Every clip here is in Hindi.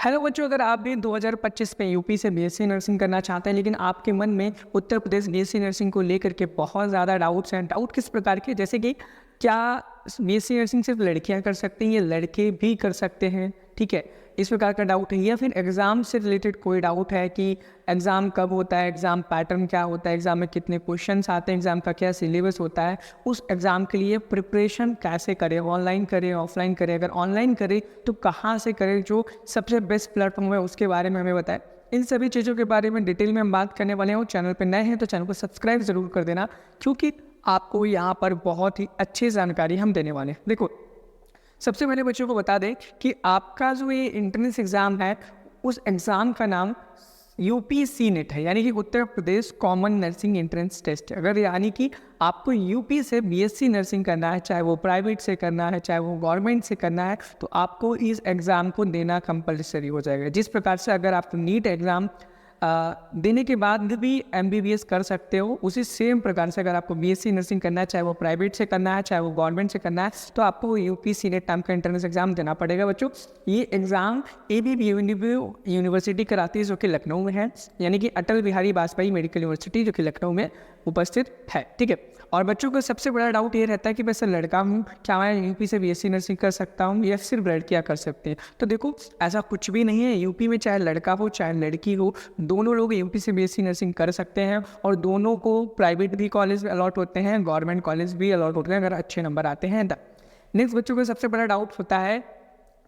हेलो बच्चों, अगर आप भी 2025 में यूपी से बीएससी नर्सिंग करना चाहते हैं लेकिन आपके मन में उत्तर प्रदेश बीएससी नर्सिंग को लेकर के बहुत ज़्यादा डाउट्स हैं। डाउट किस प्रकार के, जैसे कि क्या बीएससी नर्सिंग सिर्फ लड़कियां कर सकती हैं या लड़के भी कर सकते हैं, ठीक है, इस प्रकार का डाउट है। या फिर एग्ज़ाम से रिलेटेड कोई डाउट है कि एग्ज़ाम कब होता है, एग्ज़ाम पैटर्न क्या होता है, एग्ज़ाम में कितने क्वेश्चंस आते हैं, एग्ज़ाम का क्या सिलेबस होता है, उस एग्ज़ाम के लिए प्रिपरेशन कैसे करें, ऑनलाइन करें ऑफलाइन करें, अगर ऑनलाइन करें तो कहाँ से करें, जो सबसे बेस्ट प्लेटफॉर्म है उसके बारे में हमें बताएं। इन सभी चीज़ों के बारे में डिटेल में हम बात करने वाले हैं। चैनल पर नए हैं तो चैनल को सब्सक्राइब ज़रूर कर देना, क्योंकि आपको यहाँ पर बहुत ही अच्छी जानकारी हम देने वाले हैं। देखो, सबसे पहले बच्चों को बता दें कि आपका जो ये एंट्रेंस एग्ज़ाम है, उस एग्ज़ाम का नाम यूपी नेट है, यानी कि Uttar Pradesh common nursing entrance test. अगर यानी कि आपको यूपी से बीएससी नर्सिंग करना है, चाहे वो प्राइवेट से करना है चाहे वो गवर्नमेंट से करना है, तो आपको इस एग्ज़ाम को देना कंपलसरी हो जाएगा। जिस प्रकार से अगर आप नीट एग्ज़ाम देने के बाद भी एमबीबीएस कर सकते हो, उसी सेम प्रकार से अगर आपको बीएससी नर्सिंग करना है, चाहे वो प्राइवेट से करना है चाहे वो गवर्नमेंट से करना है, तो आपको यूपी नेट नाम का एंट्रेंस एग्जाम देना पड़ेगा। बच्चों, ये एग्ज़ाम एबीवी यूनिवर्सिटी कराती है, जो कि लखनऊ में है, यानी कि अटल बिहारी वाजपेयी मेडिकल यूनिवर्सिटी, जो कि लखनऊ में उपस्थित है, ठीक है। और बच्चों को सबसे बड़ा डाउट ये रहता है कि मैं सर लड़का हूँ, क्या मैं यूपी से बीएससी नर्सिंग कर सकता हूँ या सिर्फ लड़कियाँ कर सकते हैं? तो देखो, ऐसा कुछ भी नहीं है। यूपी में चाहे लड़का हो चाहे लड़की हो, दोनों लोग यूपी से बीएससी नर्सिंग कर सकते हैं, और दोनों को प्राइवेट भी कॉलेज अलॉट होते हैं, गवर्नमेंट कॉलेज भी अलॉट होते हैं, अगर अच्छे नंबर आते हैं तब। नेक्स्ट बच्चों को सबसे बड़ा डाउट होता है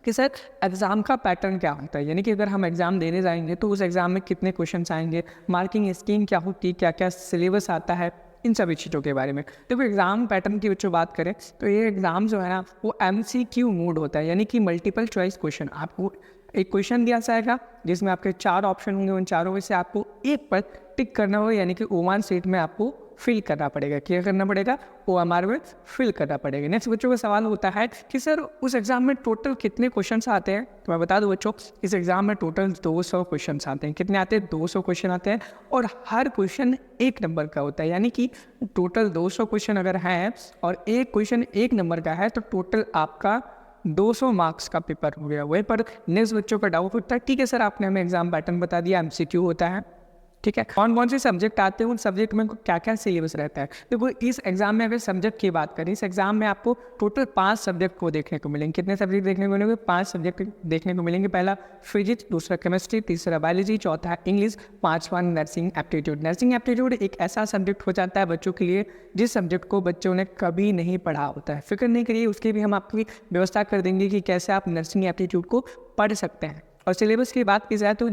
कि सर एग्ज़ाम का पैटर्न क्या होता है, यानी कि अगर हम एग्ज़ाम देने जाएंगे तो उस एग्ज़ाम में कितने क्वेश्चंस आएंगे, मार्किंग स्कीम क्या होती है, क्या क्या सिलेबस आता है, इन सभी चीज़ों के बारे में। देखो, एग्ज़ाम पैटर्न की बच्चों बात करें तो ये एग्ज़ाम जो है ना, वो एमसीक्यू मोड होता है, यानी कि मल्टीपल चॉइस क्वेश्चन। आपको एक क्वेश्चन दिया जाएगा जिसमें आपके 4 ऑप्शन होंगे, उन चारों में से आपको एक पर टिक करना होगा, यानी कि ओमान सीट में आपको फिल करना पड़ेगा। क्या करना पड़ेगा? OMR में फिल करना पड़ेगा। नेक्स्ट बच्चों का सवाल होता है कि सर उस एग्ज़ाम में टोटल कितने क्वेश्चंस आते हैं? तो मैं बता दूं बच्चों, इस एग्ज़ाम में टोटल 200 क्वेश्चंस आते हैं। कितने आते हैं? 200 क्वेश्चन आते हैं, और हर क्वेश्चन 1 नंबर का होता है, यानी कि टोटल 200 क्वेश्चन अगर हैं और एक क्वेश्चन 1 नंबर का है, तो टोटल आपका 200 मार्क्स का पेपर हो गया। वहीं पर नेक्स्ट बच्चों का डाउट होता है, ठीक है सर आपने हमें एग्ज़ाम पैटर्न बता दिया, MCQ होता है, ठीक है, कौन कौन से सब्जेक्ट आते हैं, उन सब्जेक्ट में क्या क्या सिलेबस रहता है। देखो, इस एग्जाम में अगर सब्जेक्ट की बात करें, इस एग्जाम में आपको टोटल 5 सब्जेक्ट को देखने को मिलेंगे। कितने सब्जेक्ट देखने को मिलेंगे? 5 सब्जेक्ट देखने को मिलेंगे। पहला फिजिक्स, दूसरा केमिस्ट्री, तीसरा बायोलॉजी, चौथा इंग्लिश, 5वां नर्सिंग एप्टीट्यूड। नर्सिंग एप्टीट्यूड एक ऐसा सब्जेक्ट हो जाता है बच्चों के लिए जिस सब्जेक्ट को बच्चों ने कभी नहीं पढ़ा होता है। फिक्र नहीं करिए, उसकी भी हम आपकी व्यवस्था कर देंगे कि कैसे आप नर्सिंग एप्टीट्यूड को पढ़ सकते हैं। और सिलेबस की बात की जाए तो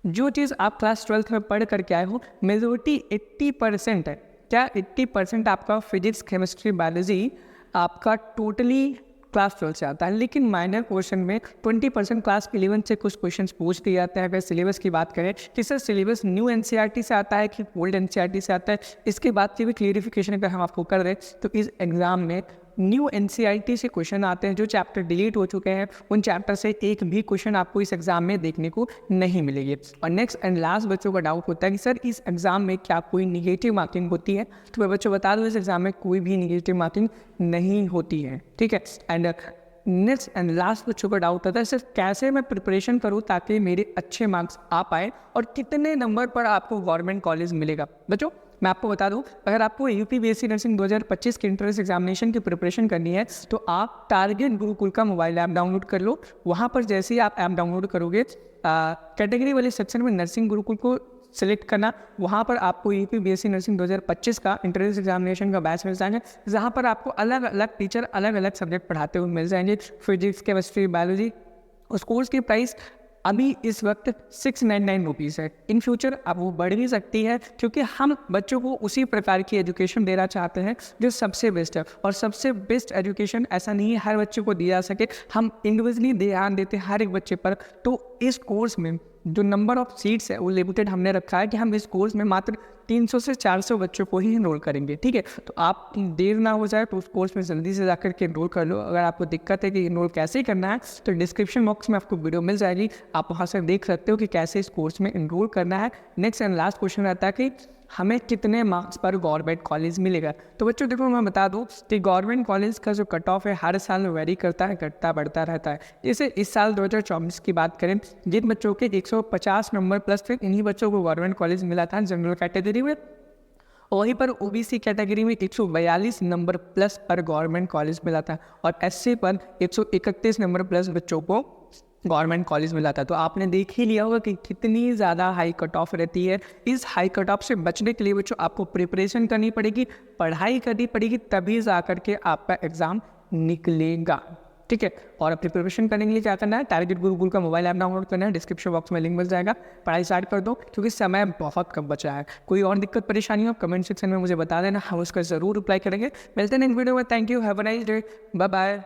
जो चीज़ आप क्लास 12th में पढ़ करके आए हो, मेजोरिटी 80% है। क्या 80% आपका फिजिक्स, केमिस्ट्री, बायोलॉजी आपका टोटली क्लास 12 से आता है, लेकिन माइनर क्वेश्चन में 20% क्लास 11 से कुछ क्वेश्चंस पूछ दिए जाते हैं। अगर सिलेबस की बात करें कि सर सिलेबस न्यू एनसीईआरटी से आता है कि ओल्ड एनसीईआरटी से आता है, इसके बाद की भी क्लियरिफिकेशन अगर हम आपको कर दें तो इस एग्ज़ाम में न्यू एनसीईआरटी से क्वेश्चन आते हैं। जो चैप्टर डिलीट हो चुके हैं, उन चैप्टर से एक भी क्वेश्चन आपको इस एग्जाम में देखने को नहीं मिलेगी। और नेक्स्ट एंड लास्ट बच्चों का डाउट होता है कि सर इस एग्जाम में क्या कोई निगेटिव मार्किंग होती है? तो मैं बच्चों बता दूं, इस एग्जाम में कोई भी निगेटिव मार्किंग नहीं होती है, ठीक है। एंड नेक्स्ट एंड लास्ट बच्चों का डाउट होता है सर कैसे मैं प्रिपरेशन करूं ताकि मेरे अच्छे मार्क्स आ पाए, और कितने नंबर पर आपको गवर्नमेंट कॉलेज मिलेगा? बच्चों, मैं आपको बता दूं, अगर आपको यूपी बीएससी नर्सिंग 2025 के एंट्रेंस एग्जामिनेशन की प्रिपरेशन करनी है तो आप टारगेट गुरुकुल का मोबाइल ऐप डाउनलोड कर लो। वहाँ पर जैसे ही आप ऐप डाउनलोड करोगे, कैटेगरी वाले सेक्शन में नर्सिंग गुरुकुल को सेलेक्ट करना। वहाँ पर आपको यूपी बीएससी नर्सिंग 2025 का एंट्रेंस एग्जामिनेशन का बैच मिल जाएंगे, जहाँ पर आपको अलग अलग टीचर अलग अलग सब्जेक्ट पढ़ाते हुए मिल जाएंगे, फिजिक्स, केमिस्ट्री, बायोलॉजी। उस कोर्स की प्राइस अभी इस वक्त 699 रुपीज़ है। इन फ्यूचर अब वो बढ़ भी सकती है, क्योंकि हम बच्चों को उसी प्रकार की एजुकेशन देना चाहते हैं जो सबसे बेस्ट है। और सबसे बेस्ट एजुकेशन ऐसा नहीं है हर बच्चे को दिया जा सके, हम इंडिविजुअली ध्यान देते हैं हर एक बच्चे पर। तो इस कोर्स में जो नंबर ऑफ सीट्स है वो लिमिटेड हमने रखा है कि हम इस कोर्स में मात्र 300 से 400 बच्चों को ही इनरोल करेंगे, ठीक है। तो आप देर ना हो जाए तो उस कोर्स में जल्दी से जाकर के इनरोल कर लो। अगर आपको दिक्कत है कि इनरोल कैसे करना है, तो डिस्क्रिप्शन बॉक्स में आपको वीडियो मिल जाएगी, आप वहाँ से देख सकते हो कि कैसे इस कोर्स में इनरोल करना है। नेक्स्ट एंड लास्ट क्वेश्चन रहता है कि हमें कितने मार्क्स पर गवर्नमेंट कॉलेज मिलेगा। तो बच्चों देखो मैं बता दूं कि गवर्नमेंट कॉलेज का जो कट ऑफ है हर साल वेरी करता है, घटता बढ़ता रहता है। जैसे इस साल 2024 की बात करें, जिन बच्चों के 150 नंबर प्लस थे इन्हीं बच्चों को गवर्नमेंट कॉलेज मिला था जनरल कैटेगरी में। वहीं पर ओबीसी कैटेगरी में 142 नंबर प्लस पर गवर्नमेंट कॉलेज मिला था और एससी पर 131 नंबर प्लस बच्चों को गवर्नमेंट कॉलेज मिला था। तो आपने देख ही लिया होगा कि कितनी ज़्यादा हाई कट ऑफ रहती है। इस हाई कट ऑफ से बचने के लिए बच्चों आपको प्रिपरेशन करनी पड़ेगी, पढ़ाई करनी पड़ेगी, तभी जा करके आपका एग्ज़ाम निकलेगा। ठीक है, और प्रिपरेशन करने के लिए क्या करना है, टारगेट गुरुकुल का मोबाइल ऐप डाउनलोड करना है, डिस्क्रिप्शन बॉक्स में लिंक मिल जाएगा, पढ़ाई स्टार्ट कर दो क्योंकि समय बहुत कम बचा है। कोई और दिक्कत परेशानी हो कमेंट सेक्शन में मुझे बता देना, हम उसका ज़रूर रिप्लाई करेंगे। मिलते हैं नेक्स्ट वीडियो में। Thank you, have a nice day, bye bye.